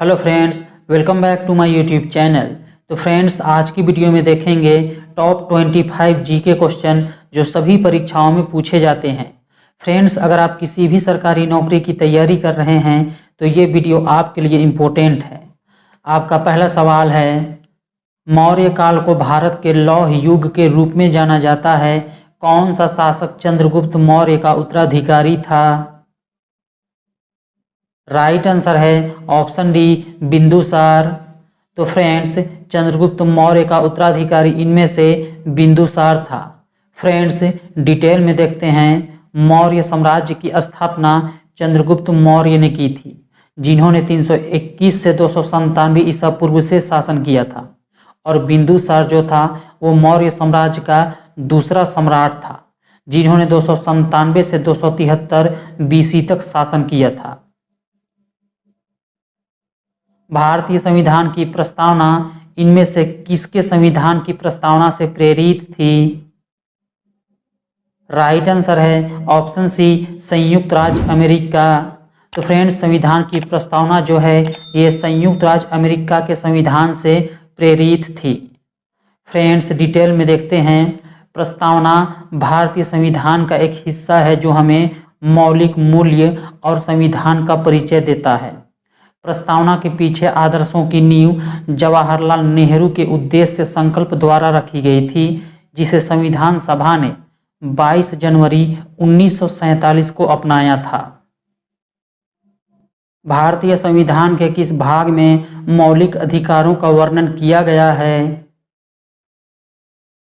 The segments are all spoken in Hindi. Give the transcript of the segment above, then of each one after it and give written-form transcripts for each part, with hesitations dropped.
Hello friends, welcome back to my YouTube channel. तो फ्रेंड्स, आज की वीडियो में देखेंगे टॉप 25 जीके क्वेश्चन जो सभी परीक्षाओं में पूछे जाते हैं। फ्रेंड्स, अगर आप किसी भी सरकारी नौकरी की तैयारी कर रहे हैं तो ये वीडियो आपके लिए इम्पोर्टेंट है। आपका पहला सवाल है, मौर्य काल को भारत के लौह युग के रूप में जाना जाता है। कौन सा शासक चंद्रगुप्त मौर्य का उत्तराधिकारी था? राइट आंसर है ऑप्शन डी, बिंदुसार। तो फ्रेंड्स, चंद्रगुप्त मौर्य का उत्तराधिकारी इनमें से बिंदुसार था। फ्रेंड्स, डिटेल में देखते हैं। मौर्य साम्राज्य की स्थापना चंद्रगुप्त मौर्य ने की थी, जिन्होंने 321 से 297 ईसा पूर्व से शासन किया था। और बिंदुसार जो था वो मौर्य साम्राज्य का दूसरा सम्राट था, जिन्होंने 297 से 273 बीसी तक शासन किया था। भारतीय संविधान की प्रस्तावना इनमें से किसके संविधान की प्रस्तावना से प्रेरित थी? राइट आंसर है ऑप्शन सी, संयुक्त राज्य अमेरिका। तो फ्रेंड्स, संविधान की प्रस्तावना जो है ये संयुक्त राज्य अमेरिका के संविधान से प्रेरित थी। फ्रेंड्स, डिटेल में देखते हैं। प्रस्तावना भारतीय संविधान का एक हिस्सा है जो हमें मौलिक मूल्य और संविधान का परिचय देता है। प्रस्तावना के पीछे आदर्शों की नींव जवाहरलाल नेहरू के उद्देश्य संकल्प द्वारा रखी गई थी, जिसे संविधान सभा ने 22 जनवरी 1947 को अपनाया था। भारतीय संविधान के किस भाग में मौलिक अधिकारों का वर्णन किया गया है?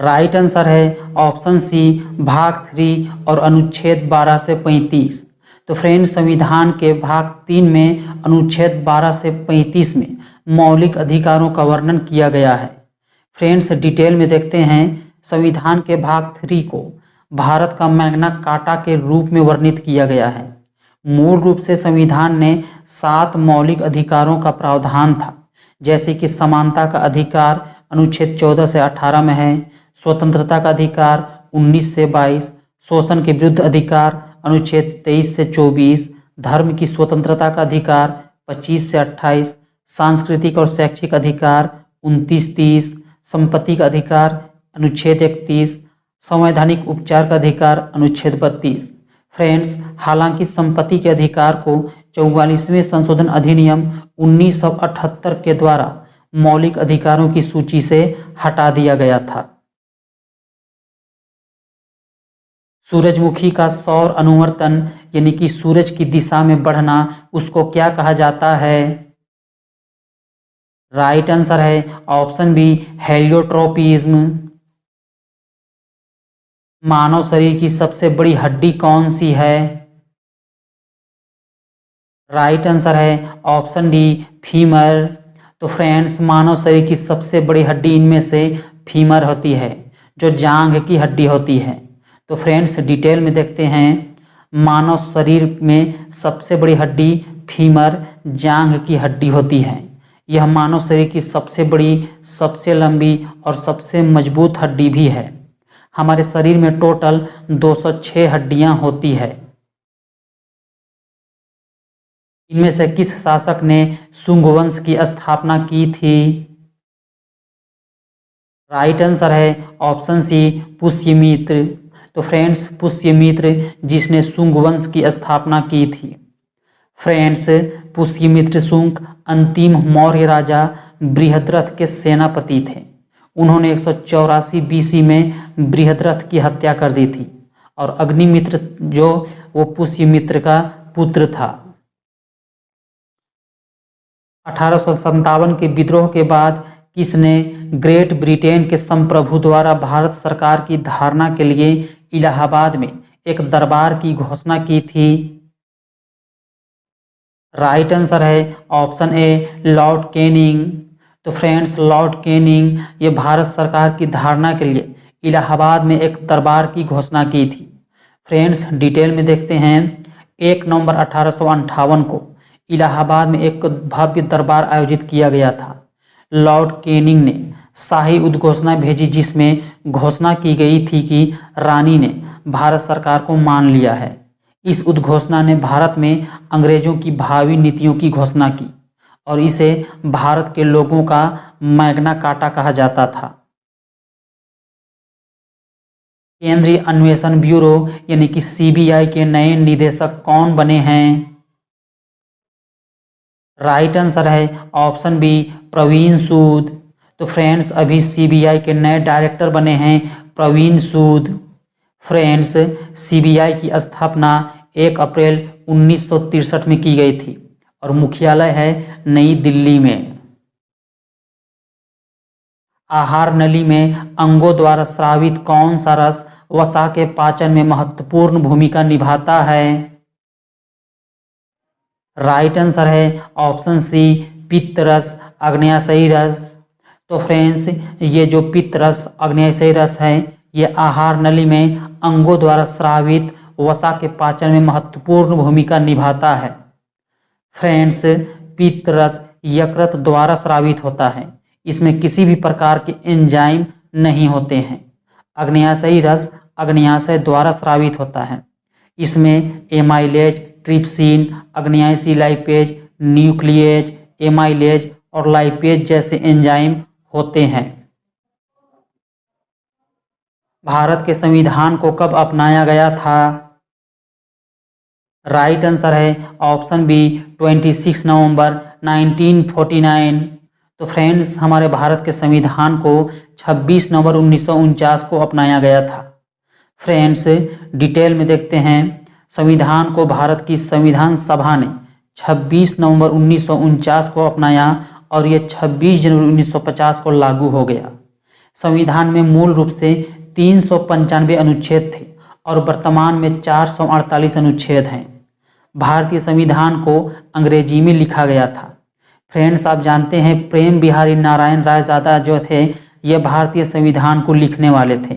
राइट आंसर है ऑप्शन सी, भाग 3 और अनुच्छेद 12 से 35। तो फ्रेंड्स, संविधान के भाग 3 में अनुच्छेद 12 से 35 में मौलिक अधिकारों का वर्णन किया गया है। फ्रेंड्स, डिटेल में देखते हैं। संविधान के भाग 3 को भारत का मैग्ना कार्टा के रूप में वर्णित किया गया है। मूल रूप से संविधान ने 7 मौलिक अधिकारों का प्रावधान था, जैसे कि समानता का अधिकार अनुच्छेद 14 से 18 में है, स्वतंत्रता का अधिकार 19 से 22, शोषण के विरुद्ध अधिकार अनुच्छेद 23 से 24, धर्म की स्वतंत्रता का अधिकार 25 से 28, सांस्कृतिक और शैक्षिक अधिकार 29-30, संपत्ति का अधिकार अनुच्छेद 31, संवैधानिक उपचार का अधिकार अनुच्छेद 32। फ्रेंड्स, हालांकि संपत्ति के अधिकार को 44वें संशोधन अधिनियम 1978 के द्वारा मौलिक अधिकारों की सूची से हटा दिया गया था। सूरजमुखी का सौर अनुवर्तन यानी कि सूरज की दिशा में बढ़ना, उसको क्या कहा जाता है? राइट आंसर है ऑप्शन बी, हेलियोट्रोपिज्म। मानव शरीर की सबसे बड़ी हड्डी कौन सी है? राइट आंसर है ऑप्शन डी, फीमर। तो फ्रेंड्स, मानव शरीर की सबसे बड़ी हड्डी इनमें से फीमर होती है, जो जांघ की हड्डी होती है। तो फ्रेंड्स, डिटेल में देखते हैं। मानव शरीर में सबसे बड़ी हड्डी फीमर जांघ की हड्डी होती है। यह मानव शरीर की सबसे बड़ी, सबसे लंबी और सबसे मजबूत हड्डी भी है। हमारे शरीर में टोटल 206 हड्डियां होती है। इनमें से किस शासक ने शुंग वंश की स्थापना की थी? राइट आंसर है ऑप्शन सी, पुष्यमित्र। तो फ्रेंड्स, पुष्यमित्र जिसने शुंग वंश की स्थापना की थी। फ्रेंड्स, पुष्यमित्र शुंग अंतिम मौर्य राजा बृहद्रथ के सेनापति थे। उन्होंने 184 बीसी में बृहद्रथ की हत्या कर दी थी और अग्निमित्र जो वो पुष्यमित्र का पुत्र था। 1857 के विद्रोह के बाद किसने ग्रेट ब्रिटेन के संप्रभु द्वारा भारत सरकार की धारणा के लिए इलाहाबाद में एक दरबार की घोषणा की थी? राइट आंसर है ऑप्शन ए, लॉर्ड कैनिंग। तो फ्रेंड्स, लॉर्ड कैनिंग ये भारत सरकार की धारणा के लिए इलाहाबाद में एक दरबार की घोषणा की थी। फ्रेंड्स, डिटेल में देखते हैं। 1 नवंबर 1858 को इलाहाबाद में एक भव्य दरबार आयोजित किया गया था। लॉर्ड कैनिंग ने शाही उद्घोषणा भेजी, जिसमें घोषणा की गई थी कि रानी ने भारत सरकार को मान लिया है। इस उद्घोषणा ने भारत में अंग्रेजों की भावी नीतियों की घोषणा की और इसे भारत के लोगों का मैग्ना कार्टा कहा जाता था। केंद्रीय अन्वेषण ब्यूरो यानी कि सीबीआई के नए निदेशक कौन बने हैं? राइट आंसर है ऑप्शन बी प्रवीण सूद। तो फ्रेंड्स अभी सीबीआई के नए डायरेक्टर बने हैं प्रवीण सूद। फ्रेंड्स सीबीआई की स्थापना 1 अप्रैल 1963 में की गई थी और मुख्यालय है नई दिल्ली में। आहार नली में अंगों द्वारा स्रावित कौन सा रस वसा के पाचन में महत्वपूर्ण भूमिका निभाता है? राइट आंसर है ऑप्शन सी पित्त रस आग्नेयाशयी रस। तो फ्रेंड्स ये जो पित्त रस आग्नेयाशयी रस है ये आहार नली में अंगों द्वारा स्रावित वसा के पाचन में महत्वपूर्ण भूमिका निभाता है। फ्रेंड्स पित्त रस यकृत द्वारा स्रावित होता है, इसमें किसी भी प्रकार के एंजाइम नहीं होते हैं। आग्नेयाशयी रस आग्नेयाशय द्वारा स्रावित होता है, इसमें एमाइलेज, ट्रिप्सिन, आग्नेयाशयी लाइपेज, न्यूक्लिएज, एमाइलेज और लाइपेज जैसे एंजाइम होते हैं। भारत के संविधान को कब अपनाया गया था? राइट आंसर है ऑप्शन बी 26 नवंबर 1949। तो फ्रेंड्स हमारे भारत के संविधान को 26 नवंबर 1949 को अपनाया गया था। फ्रेंड्स डिटेल में देखते हैं, संविधान को भारत की संविधान सभा ने 26 नवंबर 1949 को अपनाया और ये 26 जनवरी 1950 को लागू हो गया। संविधान में मूल रूप से 395 अनुच्छेद थे और वर्तमान में 448 अनुच्छेद हैं। भारतीय संविधान को अंग्रेजी में लिखा गया था। फ्रेंड्स आप जानते हैं प्रेम बिहारी नारायण रायजादा जो थे ये भारतीय संविधान को लिखने वाले थे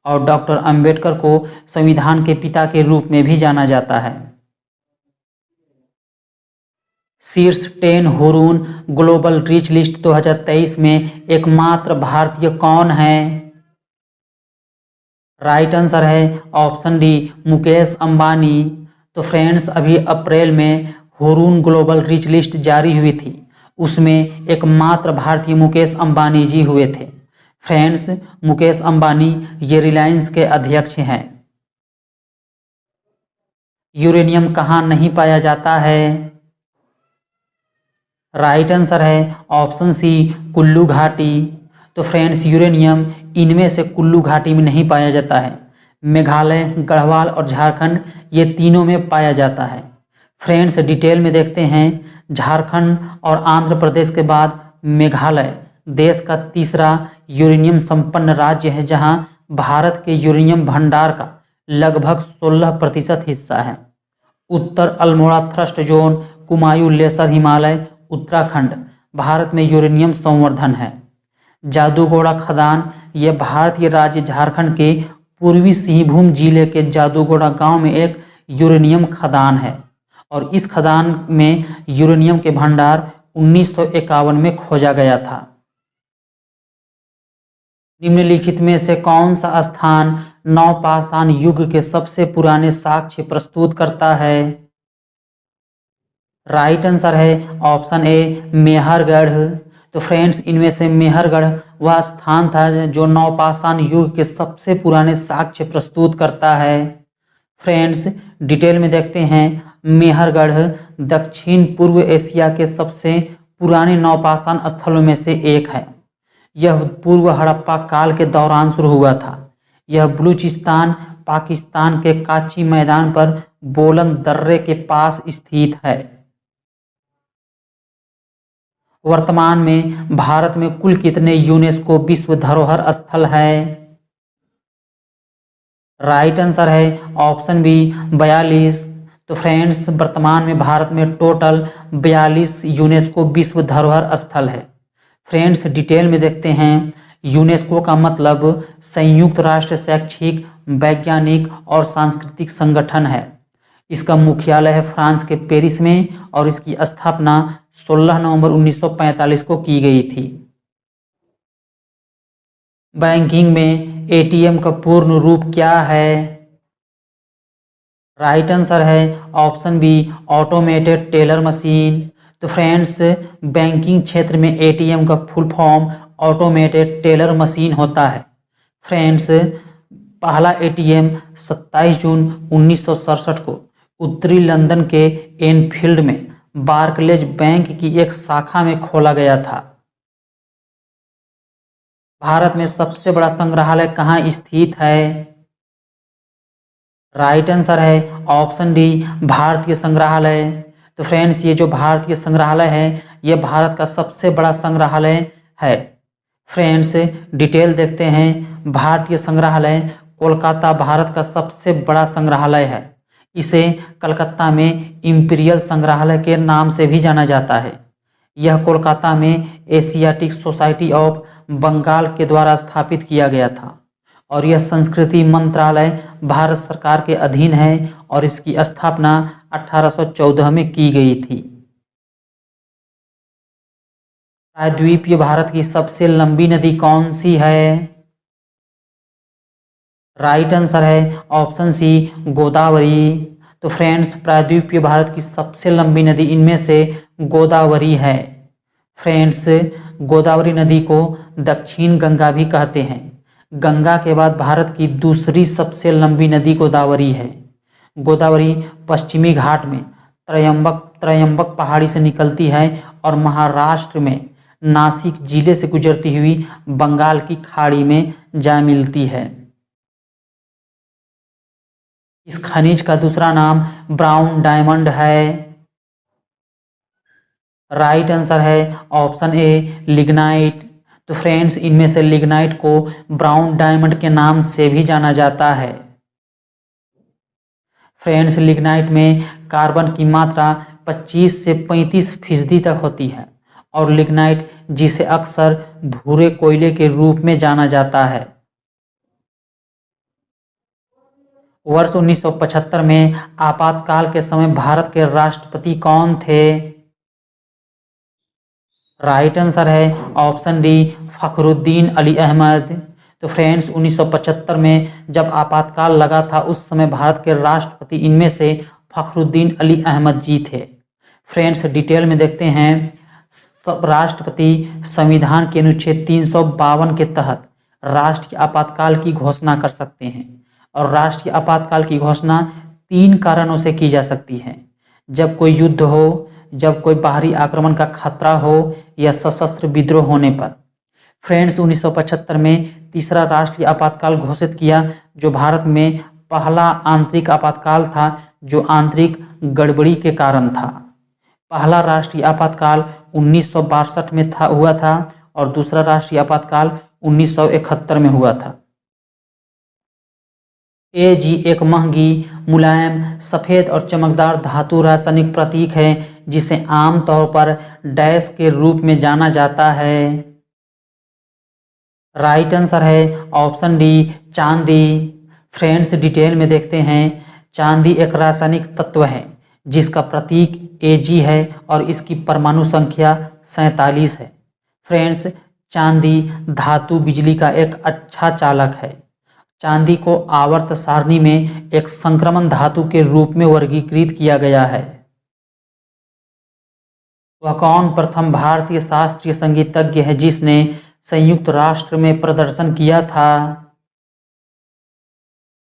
और डॉक्टर अंबेडकर को संविधान के पिता के रूप में भी जाना जाता है। शीर्ष 10 हुरून ग्लोबल रिच लिस्ट 2023 में एकमात्र भारतीय कौन है? राइट आंसर है ऑप्शन डी मुकेश अंबानी। तो फ्रेंड्स अभी अप्रैल में हुरून ग्लोबल रिच लिस्ट जारी हुई थी, उसमें एकमात्र भारतीय मुकेश अंबानी जी हुए थे। फ्रेंड्स मुकेश अंबानी ये रिलायंस के अध्यक्ष हैं। यूरेनियम कहाँ नहीं पाया जाता है? राइट आंसर है ऑप्शन सी कुल्लू घाटी। तो फ्रेंड्स यूरेनियम इनमें से कुल्लू घाटी में नहीं पाया जाता है, मेघालय, गढ़वाल और झारखंड ये तीनों में पाया जाता है। फ्रेंड्स डिटेल में देखते हैं, झारखंड और आंध्र प्रदेश के बाद मेघालय देश का तीसरा यूरेनियम संपन्न राज्य है, जहां भारत के यूरेनियम भंडार का लगभग 16% हिस्सा है। उत्तर Almora thrust zone, Kumaon lesser Himalaya, Uttarakhand Bharat में यूरेनियम संवर्धन है। जादूगोड़ा खदान यह भारतीय राज्य झारखंड के पूर्वी सिंहभूम जिले के जादूगोड़ा गांव में एक यूरेनियम खदान है और इस खदान में यूरेनियम के भंडार 1951 में खोजा गया था। निम्नलिखित में से कौन सा स्थान नवपाषाण युग के सबसे पुराने साक्ष्य प्रस्तुत करता है? राइट आंसर है ऑप्शन ए मेहरगढ़। तो फ्रेंड्स इनमें से मेहरगढ़ वह स्थान था जो नवपाषाण युग के सबसे पुराने साक्ष्य प्रस्तुत करता है। फ्रेंड्स डिटेल में देखते हैं, मेहरगढ़ दक्षिण पूर्व एशिया के सबसे पुराने नवपाषाण स्थलों में से एक है। यह पूर्व हड़प्पा काल के दौरान शुरू हुआ था। यह बलूचिस्तान पाकिस्तान के काची मैदान पर बोलन दर्रे के पास स्थित है। वर्तमान में भारत में कुल कितने यूनेस्को विश्व धरोहर स्थल है? राइट आंसर है ऑप्शन बी 42। तो फ्रेंड्स वर्तमान में भारत में टोटल 42 यूनेस्को विश्व धरोहर स्थल है। फ्रेंड्स डिटेल में देखते हैं, यूनेस्को का मतलब संयुक्त राष्ट्र शैक्षिक, वैज्ञानिक और सांस्कृतिक संगठन है। इसका मुख्यालय है फ्रांस के पेरिस में और इसकी स्थापना 16 नवंबर 1945 को की गई थी। बैंकिंग में एटीएम का पूर्ण रूप क्या है? राइट आंसर है option B automated teller machine. तो फ्रेंड्स बैंकिंग क्षेत्र में एटीएम का full form automated teller machine होता है। फ्रेंड्स पहला एटीएम 27 जून 1967 को उत्तरी लंदन के एनफील्ड में बार्कलेज बैंक की एक शाखा में खोला गया था। भारत में सबसे बड़ा संग्रहालय कहाँ स्थित है? राइट आंसर है ऑप्शन डी भारतीय संग्रहालय। तो फ्रेंड्स ये जो भारतीय संग्रहालय है ये भारत का सबसे बड़ा संग्रहालय है। फ्रेंड्स डिटेल देखते हैं। भारतीय संग्रहालय कोलकाता भारत का सबसे बड़ा संग्रहालय है। इसे कलकत्ता में इंपीरियल संग्रहालय के नाम से भी जाना जाता है। यह कोलकाता में एशियाटिक सोसाइटी ऑफ बंगाल के द्वारा स्थापित किया गया था और यह संस्कृति मंत्रालय भारत सरकार के अधीन है और इसकी स्थापना 1814 में की गई थी। प्रायद्वीपीय भारत की सबसे लंबी नदी कौन सी है? राइट आंसर है ऑप्शन सी गोदावरी। तो फ्रेंड्स प्रायद्वीपीय भारत की सबसे लंबी नदी इनमें से गोदावरी है। फ्रेंड्स गोदावरी नदी को दक्षिण गंगा भी कहते हैं। गंगा के बाद भारत की दूसरी सबसे लंबी नदी गोदावरी है। गोदावरी पश्चिमी घाट में त्रयंबक पहाड़ी से निकलती है और महाराष्ट्र में नासिक जिले से गुजरती हुई बंगाल की खाड़ी में जा मिलती है। इस खनिज का दूसरा नाम ब्राउन डायमंड है। राइट आंसर है ऑप्शन ए लिग्नाइट। तो फ्रेंड्स इनमें से लिग्नाइट को ब्राउन डायमंड के नाम से भी जाना जाता है। फ्रेंड्स लिग्नाइट में कार्बन की मात्रा 25 से 35% तक होती है और लिग्नाइट जिसे अक्सर भूरे कोयले के रूप में जाना जाता है। वर्ष 1975 में आपातकाल के समय भारत के राष्ट्रपति कौन थे? राइट आंसर है ऑप्शन डी फखरुद्दीन अली अहमद। तो फ्रेंड्स 1975 में जब आपातकाल लगा था उस समय भारत के राष्ट्रपति इनमें से फखरुद्दीन अली अहमद जी थे। फ्रेंड्स डिटेल में देखते हैं। राष्ट्रपति संविधान के अनुच्छेद 352 के तहत राष्ट्रीय आपातकाल की घोषणा कर सकते हैं और राष्ट्रीय आपातकाल की घोषणा 3 कारणों से की जा सकती है। जब कोई युद्ध हो, जब कोई बाहरी आक्रमण का खतरा हो या सशस्त्र विद्रोह होने पर। फ्रेंड्स 1975 में तीसरा राष्ट्रीय आपातकाल घोषित किया जो भारत में पहला आंतरिक आपातकाल था जो आंतरिक गड़बड़ी के कारण था। पहला राष्ट्रीय आपातकाल 1962 में हुआ था और दूसरा राष्ट्रीय आपातकाल 1971 में हुआ था। Ag एक महंगी, मुलायम, सफ़ेद और चमकदार धातु रासायनिक प्रतीक है जिसे आमतौर पर डैश के रूप में जाना जाता है। राइट आंसर है ऑप्शन डी चांदी। फ्रेंड्स डिटेल में देखते हैं। चांदी एक रासायनिक तत्व है जिसका प्रतीक Ag है और इसकी परमाणु संख्या 47 है। फ्रेंड्स चांदी धातु बिजली का एक अच्छा चालक है। चांदी को आवर्त सारणी में एक संक्रमण धातु के रूप में वर्गीकृत किया गया है। वह कौन प्रथम भारतीय शास्त्रीय संगीतज्ञ है जिसने संयुक्त राष्ट्र में प्रदर्शन किया था?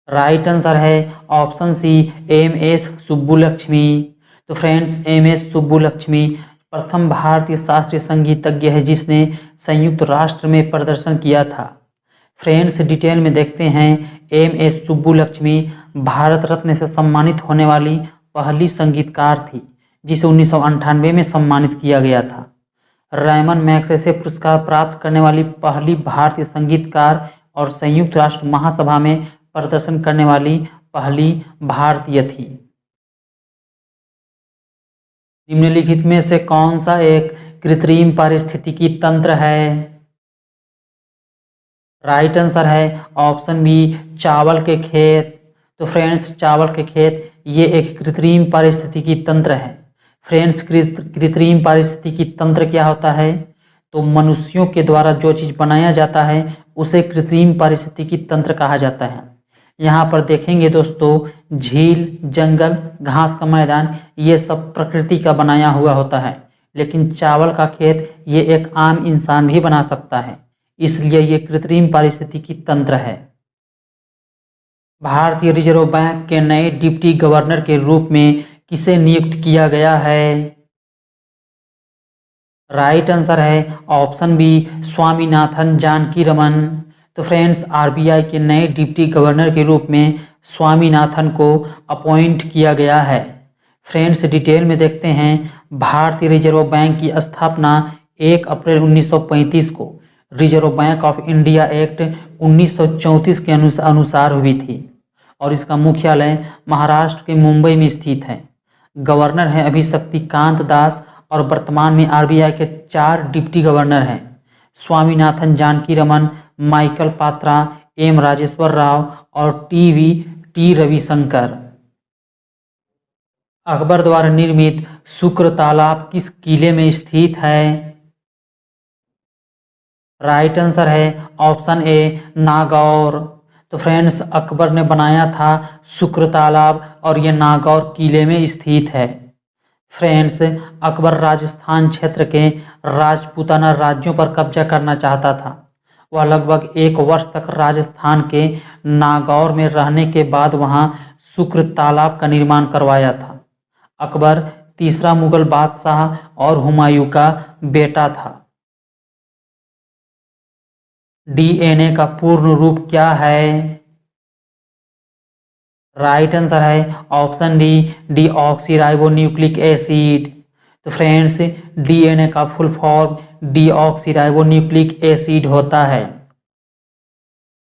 राइट आंसर है ऑप्शन सी MS सुब्बुलक्ष्मी। तो फ्रेंड्स MS सुब्बुलक्ष्मी प्रथम भारतीय शास्त्रीय संगीतज्ञ है जिसने संयुक्त राष्ट्र में प्रदर्शन किया था। फ्रेंड्स डिटेल में देखते हैं। MS सुब्बुलक्ष्मी भारत रत्न से सम्मानित होने वाली पहली संगीतकार थी जिसे 1998 में सम्मानित किया गया था। रैमन मैग्सेसे पुरस्कार प्राप्त करने वाली पहली भारतीय संगीतकार और संयुक्त राष्ट्र महासभा में प्रदर्शन करने वाली पहली भारतीय थी। निम्नलिखित में से कौन सा एक कृत्रिम पारिस्थितिकी तंत्र है? राइट आंसर है ऑप्शन बी चावल के खेत। तो फ्रेंड्स चावल के खेत ये एक कृत्रिम पारिस्थितिकी तंत्र है। फ्रेंड्स कृत्रिम पारिस्थितिकी तंत्र क्या होता है? तो मनुष्यों के द्वारा जो चीज़ बनाया जाता है उसे कृत्रिम पारिस्थितिकी तंत्र कहा जाता है। यहाँ पर देखेंगे दोस्तों झील, जंगल, घास का मैदान ये सब प्रकृति का बनाया हुआ होता है। लेकिन चावल का खेत ये एक आम इंसान भी बना सकता है, इसलिए ये कृत्रिम पारिस्थितिकी तंत्र है। भारतीय रिजर्व बैंक के नए डिप्टी गवर्नर के रूप में किसे नियुक्त किया गया है? राइट आंसर है ऑप्शन बी, स्वामीनाथन जानकीरमन। तो फ्रेंड्स, आरबीआई के नए डिप्टी गवर्नर के रूप में स्वामीनाथन को अपॉइंट किया गया है। फ्रेंड्स, डिटेल में देखते हैं। भारतीय रिजर्व बैंक की स्थापना 1 अप्रैल 1935 को reserve bank of India act 1934 के अनुसार हुई थी और इसका मुख्यालय महाराष्ट्र के मुंबई में स्थित है। गवर्नर हैं अभी शक्तिकांत दास और वर्तमान में आरबीआई के 4 डिप्टी गवर्नर हैं, स्वामीनाथन जानकीरमन, माइकल पात्रा, एम राजेश्वर राव और टी रविशंकर। अकबर द्वारा निर्मित शुक्र तालाब किस किले में स्थित है? राइट आंसर है ऑप्शन ए, नागौर। तो फ्रेंड्स, अकबर ने बनाया था शुक्र तालाब और ये नागौर किले में स्थित है। फ्रेंड्स, अकबर राजस्थान क्षेत्र के राजपूताना राज्यों पर कब्जा करना चाहता था। वह लगभग 1 वर्ष तक राजस्थान के नागौर में रहने के बाद वहां शुक्र तालाब का निर्माण करवाया था। अकबर तीसरा मुगल बादशाह और हुमायूं का बेटा था। डीएनए का पूर्ण रूप क्या है? राइट आंसर है ऑप्शन डी, डीऑक्सीराइबोन्यूक्लिक एसिड। तो फ्रेंड्स, डीएनए का फुल फॉर्म डीऑक्सीराइबोन्यूक्लिक एसिड होता है।